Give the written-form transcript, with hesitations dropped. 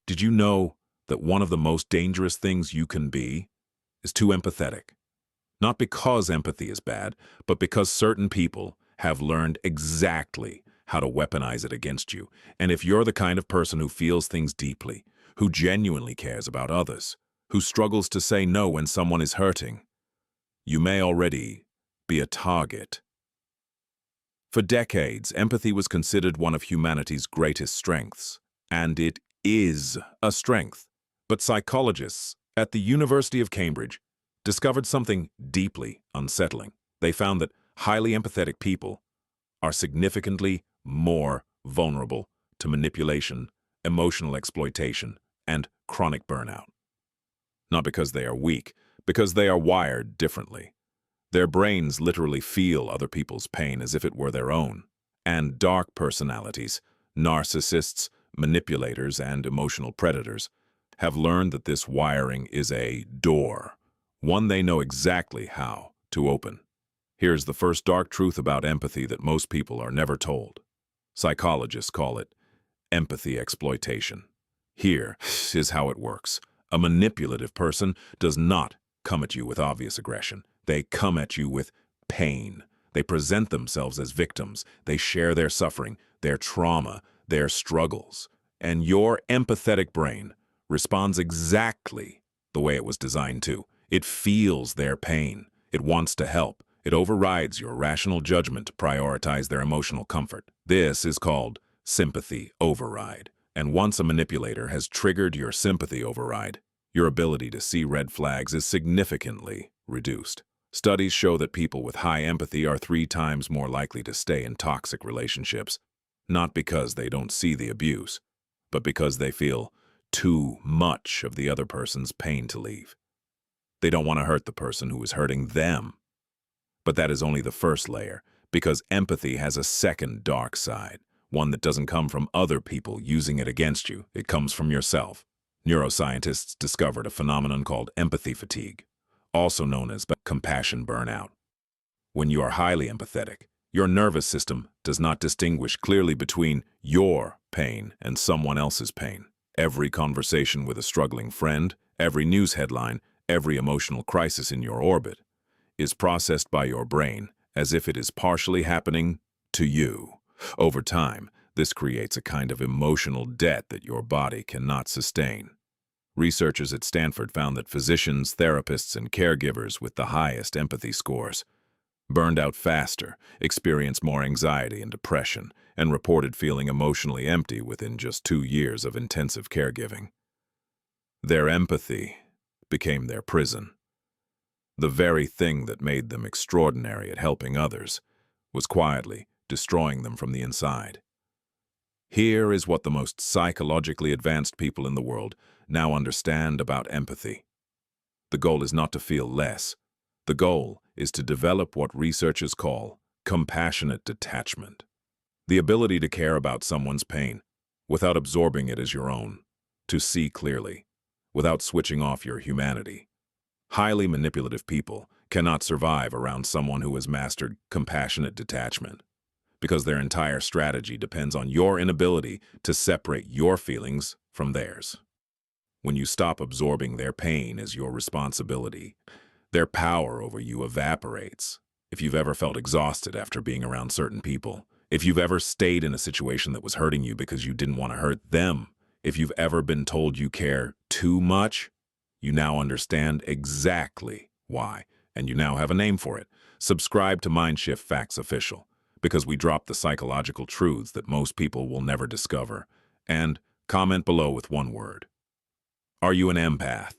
Did you know that one of the most dangerous things you can be is too empathetic? Not because empathy is bad, but because certain people have learned exactly how to weaponize it against you. And if you're the kind of person who feels things deeply, who genuinely cares about others, who struggles to say no when someone is hurting, you may already be a target. For decades, empathy was considered one of humanity's greatest strengths, and it is a strength. But psychologists at the University of Cambridge discovered something deeply unsettling. They found that highly empathetic people are significantly more vulnerable to manipulation, emotional exploitation, and chronic burnout. Not because they are weak, because they are wired differently. Their brains literally feel other people's pain as if it were their own. And dark personalities, narcissists, manipulators, and emotional predators have learned that this wiring is a door, one they know exactly how to open. Here's the first dark truth about empathy that most people are never told. Psychologists call it empathy exploitation. Here is how it works. A manipulative person does not come at you with obvious aggression. They come at you with pain. They present themselves as victims. They share their suffering, their trauma, their struggles. And your empathetic brain responds exactly the way it was designed to. It feels their pain. It wants to help. It overrides your rational judgment to prioritize their emotional comfort. This is called sympathy override. And once a manipulator has triggered your sympathy override, your ability to see red flags is significantly reduced. Studies show that people with high empathy are 3 times more likely to stay in toxic relationships, not because they don't see the abuse, but because they feel too much of the other person's pain to leave. They don't want to hurt the person who is hurting them. But that is only the first layer, because empathy has a second dark side, one that doesn't come from other people using it against you. It comes from yourself. Neuroscientists discovered a phenomenon called empathy fatigue, also known as compassion burnout. When you are highly empathetic, your nervous system does not distinguish clearly between your pain and someone else's pain. Every conversation with a struggling friend, every news headline, every emotional crisis in your orbit is processed by your brain as if it is partially happening to you. Over time, this creates a kind of emotional debt that your body cannot sustain. Researchers at Stanford found that physicians, therapists, and caregivers with the highest empathy scores burned out faster, experienced more anxiety and depression, and reported feeling emotionally empty within just 2 years of intensive caregiving. Their empathy became their prison. The very thing that made them extraordinary at helping others was quietly destroying them from the inside. Here is what the most psychologically advanced people in the world now understand about empathy. The goal is not to feel less. The goal is to develop what researchers call compassionate detachment. The ability to care about someone's pain without absorbing it as your own, to see clearly, without switching off your humanity. Highly manipulative people cannot survive around someone who has mastered compassionate detachment, because their entire strategy depends on your inability to separate your feelings from theirs. When you stop absorbing their pain as your responsibility, their power over you evaporates. If you've ever felt exhausted after being around certain people, if you've ever stayed in a situation that was hurting you because you didn't want to hurt them, if you've ever been told you care too much, you now understand exactly why, and you now have a name for it. Subscribe to Mindshift Facts Official, because we drop the psychological truths that most people will never discover. And comment below with one word. Are you an empath?